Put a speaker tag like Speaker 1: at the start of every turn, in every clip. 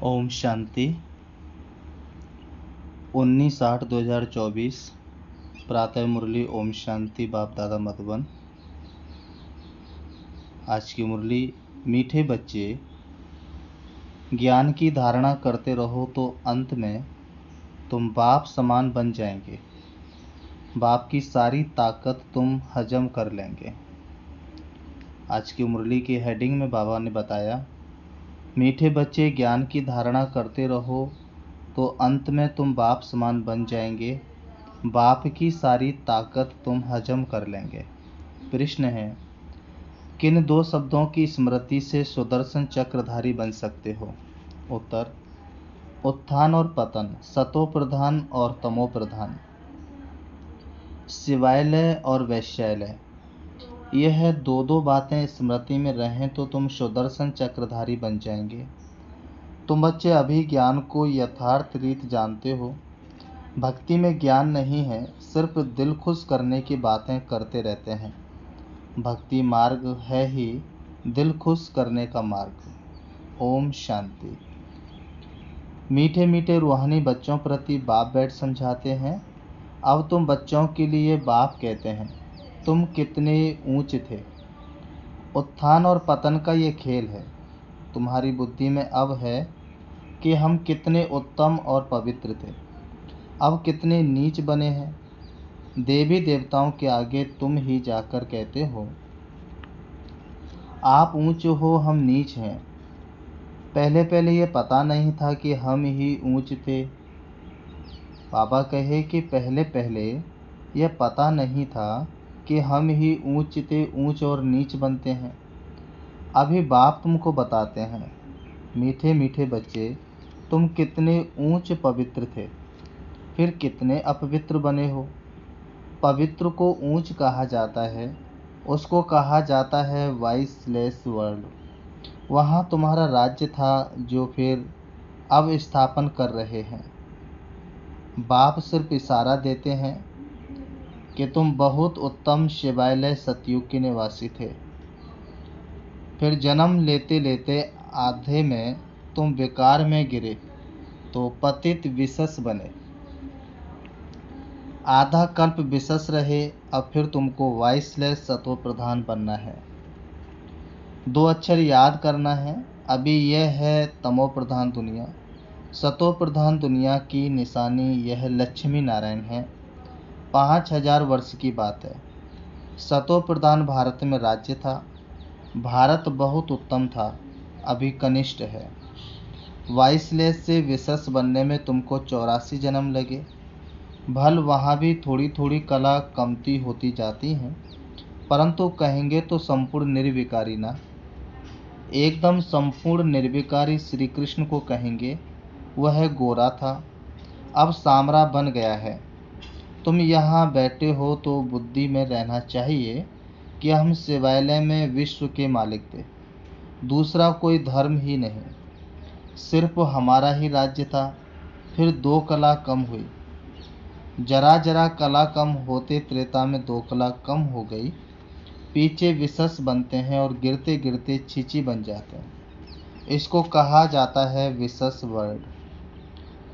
Speaker 1: ओम शांति। 19/8/2024 प्रातः मुरली ओम शांति बाप दादा मधुबन। आज की मुरली। मीठे बच्चे, ज्ञान की धारणा करते रहो तो अंत में तुम बाप समान बन जाएंगे। बाप की सारी ताकत तुम हजम कर लेंगे। आज की मुरली की हेडिंग में बाबा ने बताया, मीठे बच्चे ज्ञान की धारणा करते रहो तो अंत में तुम बाप समान बन जाएंगे। बाप की सारी ताकत तुम हजम कर लेंगे। प्रश्न है, किन दो शब्दों की स्मृति से सुदर्शन चक्रधारी बन सकते हो? उत्तर, उत्थान और पतन, सतो प्रधान और तमो प्रधान, शिवालय और वैश्यालय। यह दो बातें स्मृति में रहें तो तुम सुदर्शन चक्रधारी बन जाएंगे। तुम बच्चे अभी ज्ञान को यथार्थ रीत जानते हो। भक्ति में ज्ञान नहीं है, सिर्फ दिल खुश करने की बातें करते रहते हैं। भक्ति मार्ग है ही दिल खुश करने का मार्ग। ओम शांति। मीठे मीठे रूहानी बच्चों प्रति बाप बैठ समझाते हैं। अब तुम बच्चों के लिए बाप कहते हैं, तुम कितने ऊंचे थे। उत्थान और पतन का ये खेल है। तुम्हारी बुद्धि में अब है कि हम कितने उत्तम और पवित्र थे, अब कितने नीच बने हैं। देवी देवताओं के आगे तुम ही जाकर कहते हो, आप ऊंच हो, हम नीच हैं। पहले पहले ये पता नहीं था कि हम ही ऊंच थे। बाबा कहे कि पहले पहले यह पता नहीं था कि हम ही ऊंच थे, ऊंच और नीच बनते हैं। अभी बाप तुमको बताते हैं, मीठे मीठे बच्चे, तुम कितने ऊंच पवित्र थे, फिर कितने अपवित्र बने हो। पवित्र को ऊंच कहा जाता है, उसको कहा जाता है वाइसलेस वर्ल्ड। वहाँ तुम्हारा राज्य था जो फिर अब स्थापन कर रहे हैं। बाप सिर्फ इशारा देते हैं कि तुम बहुत उत्तम शिवालय सतयुग के निवासी थे। फिर जन्म लेते लेते आधे में तुम विकार में गिरे तो पतित विशस बने। आधा कल्प विशस रहे, अब फिर तुमको वाइसलेस सतो प्रधान बनना है। 2 अक्षर याद करना है। अभी यह है तमो प्रधान दुनिया। सतो प्रधान दुनिया की निशानी यह लक्ष्मी नारायण है। 5000 वर्ष की बात है। सतो प्रधान भारत में राज्य था। भारत बहुत उत्तम था, अभी कनिष्ठ है। वाइसलेस से विशस बनने में तुमको 84 जन्म लगे। भल वहाँ भी थोड़ी थोड़ी कला कमती होती जाती हैं, परंतु कहेंगे तो संपूर्ण निर्विकारी ना। एकदम संपूर्ण निर्विकारी श्री कृष्ण को कहेंगे। वह गोरा था, अब सामरा बन गया है। तुम यहाँ बैठे हो तो बुद्धि में रहना चाहिए कि हम शिवालय में विश्व के मालिक थे। दूसरा कोई धर्म ही नहीं, सिर्फ हमारा ही राज्य था। फिर 2 कला कम हुई। जरा जरा कला कम होते त्रेता में 2 कला कम हो गई। पीछे विशस बनते हैं और गिरते गिरते छीची बन जाते हैं। इसको कहा जाता है विशस वर्ल्ड।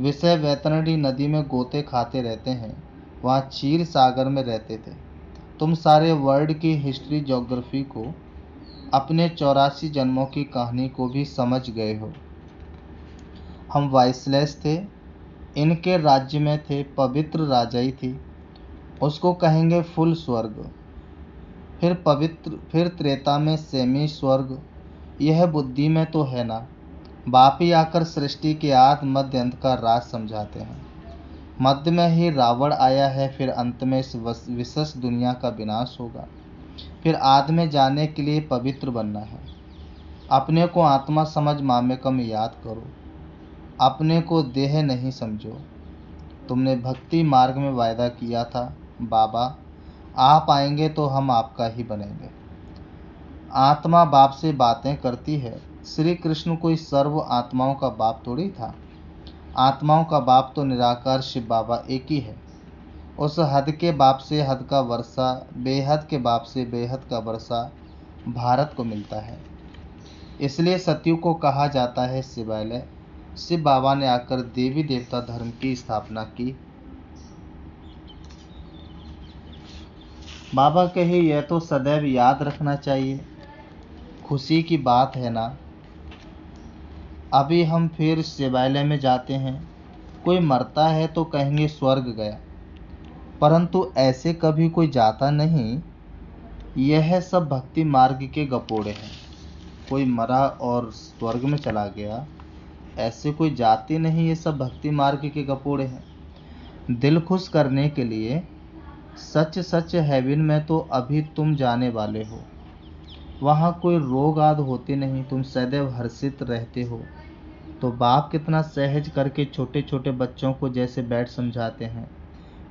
Speaker 1: विषय वैतरणी नदी में गोते खाते रहते हैं, वहाँ क्षीर सागर में रहते थे। तुम सारे वर्ल्ड की हिस्ट्री ज्योग्राफी को, अपने 84 जन्मों की कहानी को भी समझ गए हो। हम वाइसलेस थे, इनके राज्य में थे, पवित्र राजाई थी, उसको कहेंगे फुल स्वर्ग। फिर पवित्र, फिर त्रेता में सेमी स्वर्ग। यह बुद्धि में तो है ना। बाप ही आकर सृष्टि के आदि मध्य अंत का राज समझाते हैं। मध्य में ही रावण आया है, फिर अंत में इस विशेष दुनिया का विनाश होगा। फिर आदि में जाने के लिए पवित्र बनना है। अपने को आत्मा समझ मामेकम याद करो, अपने को देह नहीं समझो। तुमने भक्ति मार्ग में वायदा किया था, बाबा आप आएंगे तो हम आपका ही बनेंगे। आत्मा बाप से बातें करती है। श्री कृष्ण कोई सर्व आत्माओं का बाप थोड़ी था। आत्माओं का बाप तो निराकार शिव बाबा एक ही है। उस हद के बाप से हद का वर्षा, बेहद के बाप से बेहद का वर्षा भारत को मिलता है। इसलिए सतयुग को कहा जाता है शिवालय। शिव बाबा ने आकर देवी देवता धर्म की स्थापना की। बाबा कहे यह तो सदैव याद रखना चाहिए, खुशी की बात है ना। अभी हम फिर शिवालय में जाते हैं, कोई मरता है तो कहेंगे स्वर्ग गया, परंतु ऐसे कभी कोई जाता नहीं। यह सब भक्ति मार्ग के गपोड़े हैं। कोई मरा और स्वर्ग में चला गया, ऐसे कोई जाति नहीं। ये सब भक्ति मार्ग के गपोड़े हैं। दिल खुश करने के लिए सच सच हेवन में तो अभी तुम जाने वाले हो। वहाँ कोई रोग आदि होते नहीं, तुम सदैव हर्षित रहते हो। तो बाप कितना सहज करके छोटे छोटे बच्चों को जैसे बैठ समझाते हैं,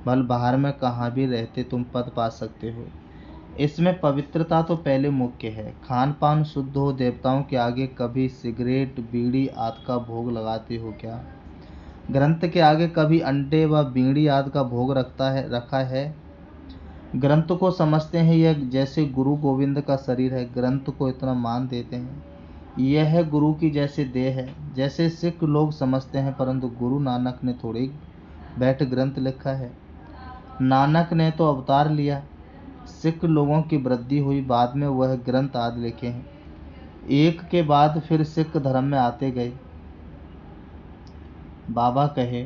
Speaker 1: भल बाहर में कहाँ भी रहते तुम पद पा सकते हो। इसमें पवित्रता तो पहले मुख्य है। खान पान शुद्ध हो, देवताओं के आगे कभी सिगरेट बीड़ी आदि का भोग लगाते हो क्या? ग्रंथ के आगे कभी अंडे व बीड़ी आदि का भोग रखा है? ग्रंथ को समझते हैं यह जैसे गुरु गोविंद का शरीर है, ग्रंथ को इतना मान देते हैं। यह है गुरु की जैसे देह है, जैसे सिख लोग समझते हैं, परंतु गुरु नानक ने थोड़ी बैठ ग्रंथ लिखा है। नानक ने तो अवतार लिया, सिख लोगों की वृद्धि हुई, बाद में वह ग्रंथ आदि लिखे हैं। एक के बाद फिर सिख धर्म में आते गए। बाबा कहे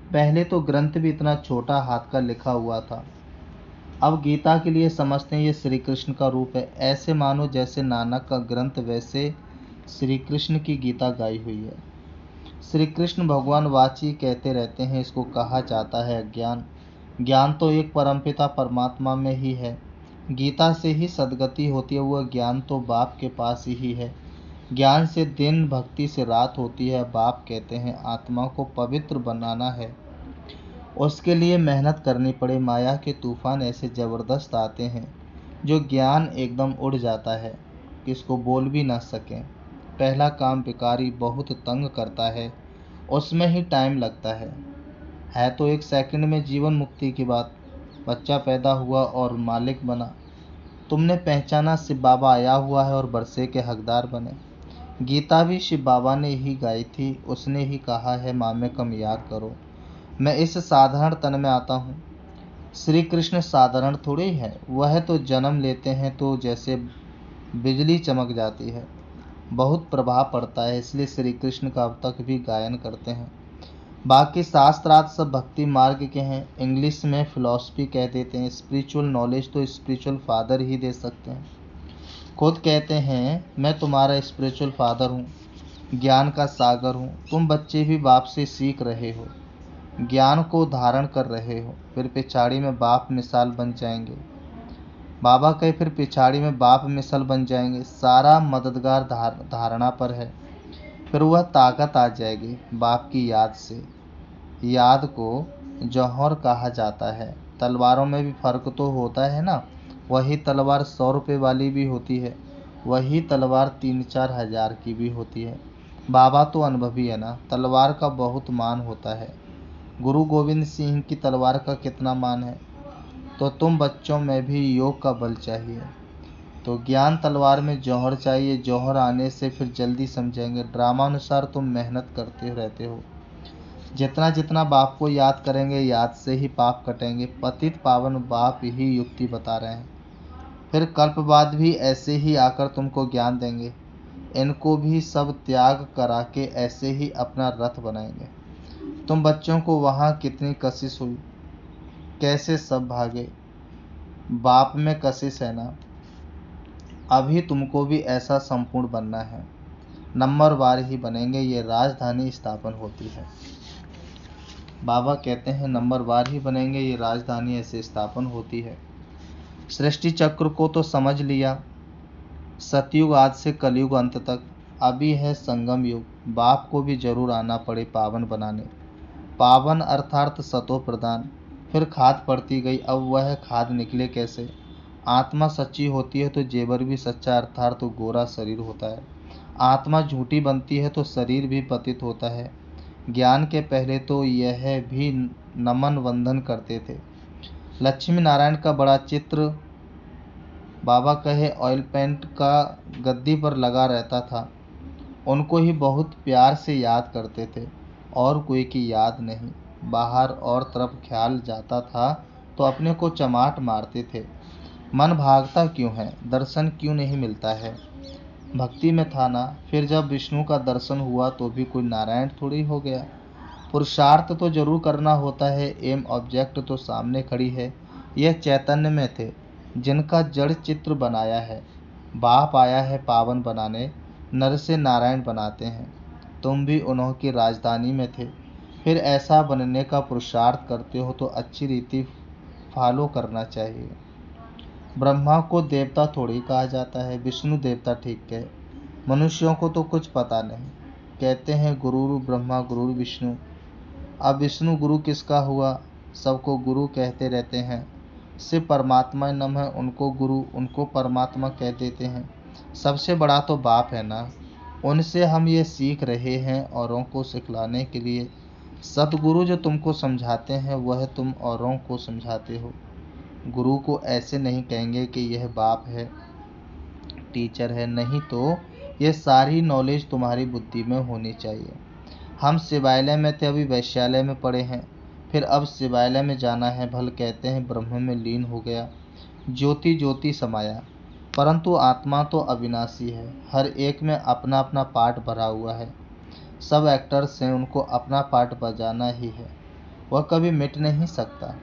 Speaker 1: पहले तो ग्रंथ भी इतना छोटा हाथ का लिखा हुआ था। अब गीता के लिए समझते हैं ये श्री कृष्ण का रूप है। ऐसे मानो जैसे नानक का ग्रंथ वैसे श्री कृष्ण की गीता गाई हुई है। श्री कृष्ण भगवान वाची कहते रहते हैं, इसको कहा जाता है अज्ञान। ज्ञान तो एक परमपिता परमात्मा में ही है। गीता से ही सद्गति होती है, वह ज्ञान तो बाप के पास ही है। ज्ञान से दिन, भक्ति से रात होती है। बाप कहते हैं आत्मा को पवित्र बनाना है, उसके लिए मेहनत करनी पड़े। माया के तूफान ऐसे जबरदस्त आते हैं जो ज्ञान एकदम उड़ जाता है, किसको बोल भी ना सकें। पहला काम भिखारी बहुत तंग करता है, उसमें ही टाइम लगता है तो एक सेकंड में जीवन मुक्ति की बात। बच्चा पैदा हुआ और मालिक बना, तुमने पहचाना शिव बाबा आया हुआ है और बरसे के हकदार बने। गीता भी शिव बाबा ने ही गाई थी, उसने ही कहा है माँ में कम याद करो, मैं इस साधारण तन में आता हूँ। श्री कृष्ण साधारण थोड़ी है, वह तो जन्म लेते हैं तो जैसे बिजली चमक जाती है, बहुत प्रभाव पड़ता है, इसलिए श्री कृष्ण का अब तक भी गायन करते हैं। बाकी शास्त्रार्थ सब भक्ति मार्ग के हैं। इंग्लिश में फिलॉसफी कह देते हैं। स्पिरिचुअल नॉलेज तो स्पिरिचुअल फादर ही दे सकते हैं। खुद कहते हैं मैं तुम्हारा स्पिरिचुअल फादर हूँ, ज्ञान का सागर हूँ। तुम बच्चे भी बाप से सीख रहे हो, ज्ञान को धारण कर रहे हो, फिर पिछाड़ी में बाप मिसाल बन जाएंगे। बाबा कहे फिर पिछाड़ी में बाप मिसाल बन जाएंगे। सारा मददगार धारणा पर है, फिर वह ताकत आ जाएगी बाप की याद से। याद को जौहर कहा जाता है। तलवारों में भी फर्क तो होता है ना, वही तलवार 100 रुपये वाली भी होती है, वही तलवार 3-4 हजार की भी होती है। बाबा तो अनुभवी है ना, तलवार का बहुत मान होता है। गुरु गोविंद सिंह की तलवार का कितना मान है। तो तुम बच्चों में भी योग का बल चाहिए, तो ज्ञान तलवार में जौहर चाहिए। जौहर आने से फिर जल्दी समझेंगे। ड्रामा अनुसार तुम मेहनत करते रहते हो, जितना जितना बाप को याद करेंगे याद से ही पाप कटेंगे। पतित पावन बाप ही युक्ति बता रहे हैं। फिर कल्प बाद भी ऐसे ही आकर तुमको ज्ञान देंगे। इनको भी सब त्याग करा के ऐसे ही अपना रथ बनाएंगे। तुम बच्चों को वहाँ कितनी कशिश हुई, कैसे सब भागे, बाप में कशिश है ना। अभी तुमको भी ऐसा संपूर्ण बनना है, नंबरवार ही बनेंगे। ये राजधानी स्थापन होती है। बाबा कहते हैं नंबरवार ही बनेंगे, ये राजधानी ऐसे स्थापन होती है। सृष्टि चक्र को तो समझ लिया, सतयुग आज से कलयुग अंत तक। अभी है संगम युग, बाप को भी जरूर आना पड़े पावन बनाने। पावन अर्थात सतो प्रधान। फिर खाद पड़ती गई, अब वह खाद निकले कैसे। आत्मा सच्ची होती है तो जेवर भी सच्चा अर्थात तो गोरा शरीर होता है। आत्मा झूठी बनती है तो शरीर भी पतित होता है। ज्ञान के पहले तो यह भी नमन वंदन करते थे। लक्ष्मी नारायण का बड़ा चित्र बाबा कहे ऑयल पेंट का गद्दी पर लगा रहता था, उनको ही बहुत प्यार से याद करते थे और कोई की याद नहीं। बाहर और तरफ ख्याल जाता था तो अपने को चमाट मारते थे, मन भागता क्यों है, दर्शन क्यों नहीं मिलता है। भक्ति में था ना, फिर जब विष्णु का दर्शन हुआ तो भी कोई नारायण थोड़ी हो गया। पुरुषार्थ तो जरूर करना होता है, एम ऑब्जेक्ट तो सामने खड़ी है। यह चैतन्य में थे जिनका जड़ चित्र बनाया है। बाप आया है पावन बनाने, नर से नारायण बनाते हैं। तुम भी उन्हों की राजधानी में थे, फिर ऐसा बनने का पुरुषार्थ करते हो तो अच्छी रीति फॉलो करना चाहिए। ब्रह्मा को देवता थोड़ी कहा जाता है, विष्णु देवता ठीक है, मनुष्यों को तो कुछ पता नहीं। कहते हैं गुरु ब्रह्मा गुरु विष्णु। अब विष्णु गुरु किसका हुआ, सबको गुरु कहते रहते हैं। सिर्फ परमात्मा नम है, उनको गुरु उनको परमात्मा कह देते हैं। सबसे बड़ा तो बाप है ना, उनसे हम ये सीख रहे हैं औरों को सिखलाने के लिए। सतगुरु जो तुमको समझाते हैं वह तुम औरों को समझाते हो। गुरु को ऐसे नहीं कहेंगे कि यह बाप है, टीचर है, नहीं तो ये सारी नॉलेज तुम्हारी बुद्धि में होनी चाहिए। हम शिवालय में थे, अभी वैश्यालय में पड़े हैं, फिर अब शिवालय में जाना है। भल कहते हैं ब्रह्म में लीन हो गया, ज्योति ज्योति समाया। परंतु आत्मा तो अविनाशी है, हर एक में अपना अपना पार्ट भरा हुआ है। सब एक्टर्स हैं, उनको अपना पार्ट बजाना ही है, वह कभी मिट नहीं सकता।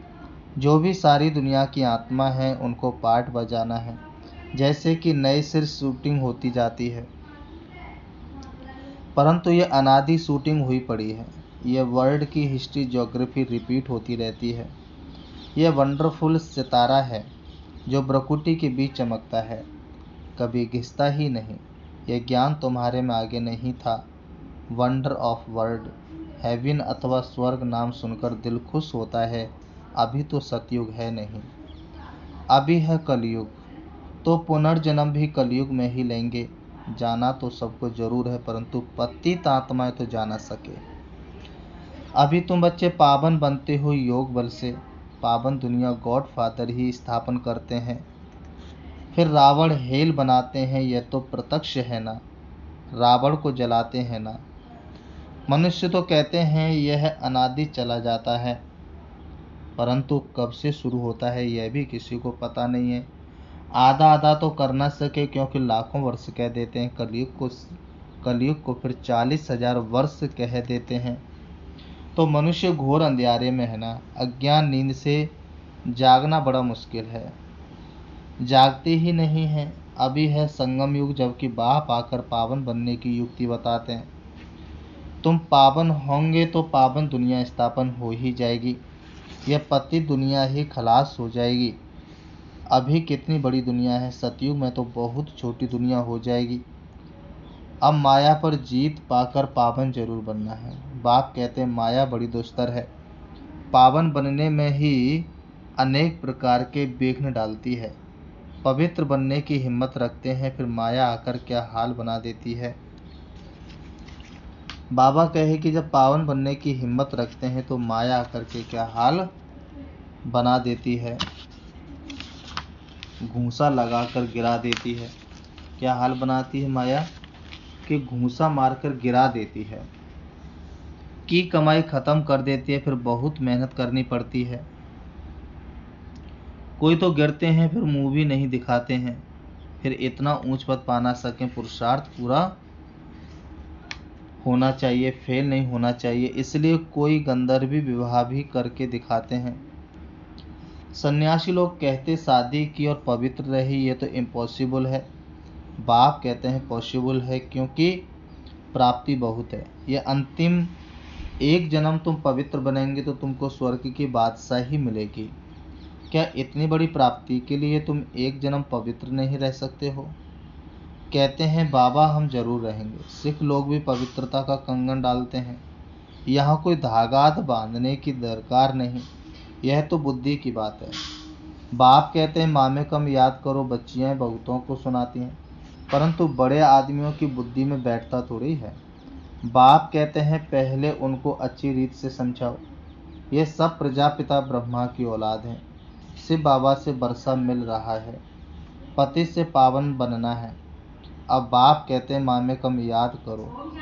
Speaker 1: जो भी सारी दुनिया की आत्मा है उनको पार्ट बजाना है, जैसे कि नए सिर शूटिंग होती जाती है। परंतु ये अनादि शूटिंग हुई पड़ी है। ये वर्ल्ड की हिस्ट्री ज्योग्राफी रिपीट होती रहती है। यह वंडरफुल सितारा है जो प्रकृति के बीच चमकता है, कभी घिसता ही नहीं। यह ज्ञान तुम्हारे में आगे नहीं था। वंडर ऑफ वर्ल्ड, हेवन अथवा स्वर्ग नाम सुनकर दिल खुश होता है। अभी तो सतयुग है नहीं, अभी है कलयुग, तो पुनर्जन्म भी कलयुग में ही लेंगे। जाना तो सबको जरूर है, परंतु पतित आत्माएं तो जा न सके। अभी तुम बच्चे पावन बनते हो योग बल से, पावन दुनिया गॉड फादर ही स्थापन करते हैं। फिर रावण हेल बनाते हैं, यह तो प्रत्यक्ष है ना, रावण को जलाते हैं ना। मनुष्य तो कहते हैं यह अनादि चला जाता है, परंतु कब से शुरू होता है यह भी किसी को पता नहीं है। आधा आधा तो कर ना सके, क्योंकि लाखों वर्ष कह देते हैं, कलयुग को फिर 40,000 वर्ष कह देते हैं। तो मनुष्य घोर अंधियारे में है ना, अज्ञान नींद से जागना बड़ा मुश्किल है, जागते ही नहीं है। अभी है संगम युग, जबकि बाप आकर पावन बनने की युक्ति बताते हैं। तुम पावन होंगे तो पावन दुनिया स्थापन हो ही जाएगी, यह पतित दुनिया ही खलास हो जाएगी। अभी कितनी बड़ी दुनिया है, सतयुग में तो बहुत छोटी दुनिया हो जाएगी। अब माया पर जीत पाकर पावन जरूर बनना है। बाप कहते हैं माया बड़ी दुस्तर है, पावन बनने में ही अनेक प्रकार के विघ्न डालती है। पवित्र बनने की हिम्मत रखते हैं, फिर माया आकर क्या हाल बना देती है। बाबा कहे कि जब पावन बनने की हिम्मत रखते हैं तो माया आकर के क्या हाल बना देती है, घूंसा लगाकर गिरा देती है। क्या हाल बनाती है माया, कि घूंसा मारकर गिरा देती है, की कमाई खत्म कर देती है, फिर बहुत मेहनत करनी पड़ती है। कोई तो गिरते हैं फिर मुंह भी नहीं दिखाते हैं, फिर इतना ऊंच पद पाना सकें पुरुषार्थ पूरा होना चाहिए, फेल नहीं होना चाहिए। इसलिए कोई गंधर्वी विवाह भी करके दिखाते हैं। सन्यासी लोग कहते शादी की और पवित्र रही, ये तो इम्पॉसिबल है। बाप कहते हैं पॉसिबल है, क्योंकि प्राप्ति बहुत है। ये अंतिम एक जन्म तुम पवित्र बनेंगे तो तुमको स्वर्ग की बादशाही मिलेगी। क्या इतनी बड़ी प्राप्ति के लिए तुम एक जन्म पवित्र नहीं रह सकते हो? कहते हैं बाबा हम जरूर रहेंगे। सिख लोग भी पवित्रता का कंगन डालते हैं, यहाँ कोई धागा बांधने की दरकार नहीं, यह तो बुद्धि की बात है। बाप कहते हैं माँ में कम याद करो, बच्चियाँ बहुतों को सुनाती हैं, परंतु बड़े आदमियों की बुद्धि में बैठता थोड़ी है। बाप कहते हैं पहले उनको अच्छी रीत से समझाओ। ये सब प्रजापिता ब्रह्मा की औलाद हैं। शिव बाबा से वर्षा मिल रहा है, पति से पावन बनना है। अब बाप कहते मामेकम याद करो।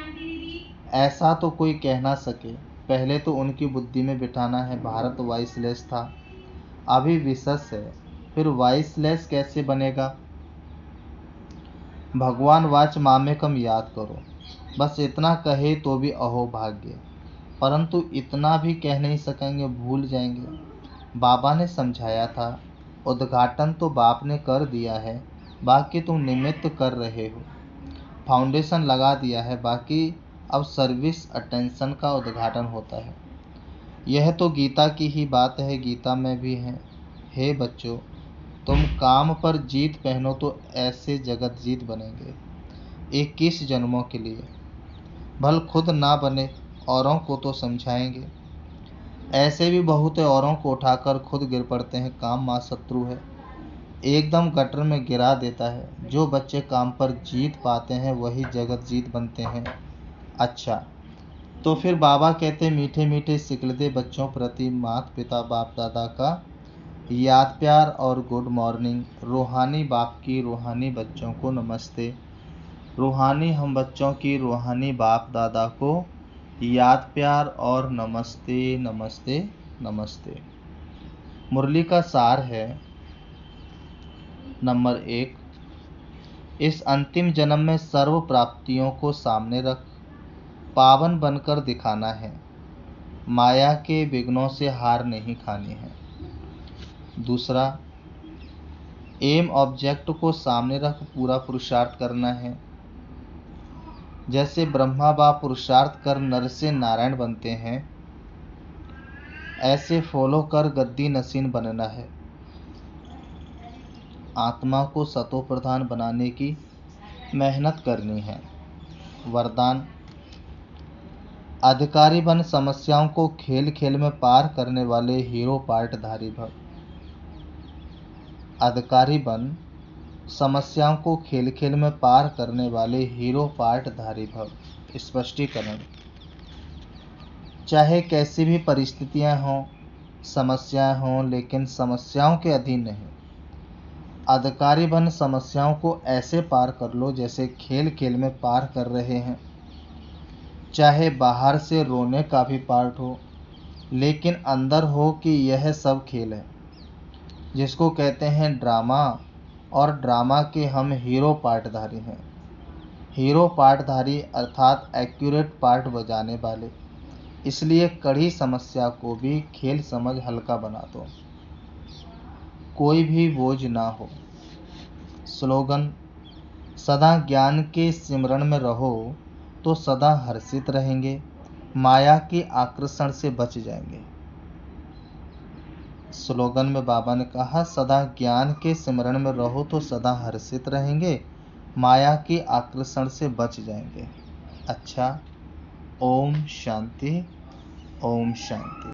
Speaker 1: ऐसा तो कोई कह ना सके। पहले तो उनकी बुद्धि में बिठाना है भारत वॉइसलेस था, अभी विशेष है, फिर वॉइसलेस कैसे बनेगा। भगवान वाच मामेकम याद करो। बस इतना कहे तो भी अहो भाग्य, परंतु इतना भी कह नहीं सकेंगे, भूल जाएंगे। बाबा ने समझाया था, उद्घाटन तो बाप ने कर दिया है, बाकी तुम निमित्त कर रहे हो। फाउंडेशन लगा दिया है, बाकी अब सर्विस अटेंशन का उद्घाटन होता है। यह तो गीता की ही बात है, गीता में भी है, हे बच्चों तुम काम पर जीत पहनो तो ऐसे जगत जीत बनेंगे 21 जन्मों के लिए। भल खुद ना बने, औरों को तो समझाएंगे। ऐसे भी बहुत है, औरों को उठाकर खुद गिर पड़ते हैं। काम महाशत्रु है, एकदम गटर में गिरा देता है। जो बच्चे काम पर जीत पाते हैं वही जगत जीत बनते हैं। अच्छा, तो फिर बाबा कहते मीठे मीठे सिकलते बच्चों प्रति माता पिता बाप दादा का याद प्यार और गुड मॉर्निंग। रूहानी बाप की रूहानी बच्चों को नमस्ते। रूहानी हम बच्चों की रूहानी बाप दादा को याद प्यार और नमस्ते नमस्ते नमस्ते। मुरली का सार है, नंबर 1, इस अंतिम जन्म में सर्व प्राप्तियों को सामने रख पावन बनकर दिखाना है। माया के विघ्नों से हार नहीं खानी है। दूसरा, एम ऑब्जेक्ट को सामने रख पूरा पुरुषार्थ करना है। जैसे ब्रह्मा बाप पुरुषार्थ कर नर से नारायण बनते हैं, ऐसे फॉलो कर गद्दी नसीन बनना है। आत्मा को सतो प्रधान बनाने की मेहनत करनी है। वरदान, अधिकारी बन समस्याओं को खेल खेल में पार करने वाले हीरो पार्टधारी भव। अधिकारी बन समस्याओं को खेल खेल में पार करने वाले हीरो पार्टधारी भव। स्पष्टीकरण, चाहे कैसी भी परिस्थितियां हों, समस्याएं हों, लेकिन समस्याओं के अधीन नहीं। अधिकारी बन समस्याओं को ऐसे पार कर लो जैसे खेल खेल में पार कर रहे हैं। चाहे बाहर से रोने का भी पार्ट हो, लेकिन अंदर हो कि यह सब खेल है, जिसको कहते हैं ड्रामा। और ड्रामा के हम हीरो पार्टधारी हैं। हीरो पार्टधारी अर्थात एक्यूरेट पार्ट बजाने वाले। इसलिए कड़ी समस्या को भी खेल समझ हल्का बना दो, कोई भी बोझ ना हो। स्लोगन, सदा ज्ञान के सिमरण में रहो तो सदा हर्षित रहेंगे, माया के आकर्षण से बच जाएंगे। स्लोगन में बाबा ने कहा, सदा ज्ञान के सिमरण में रहो तो सदा हर्षित रहेंगे, माया के आकर्षण से बच जाएंगे। अच्छा, ओम शांति, ओम शांति।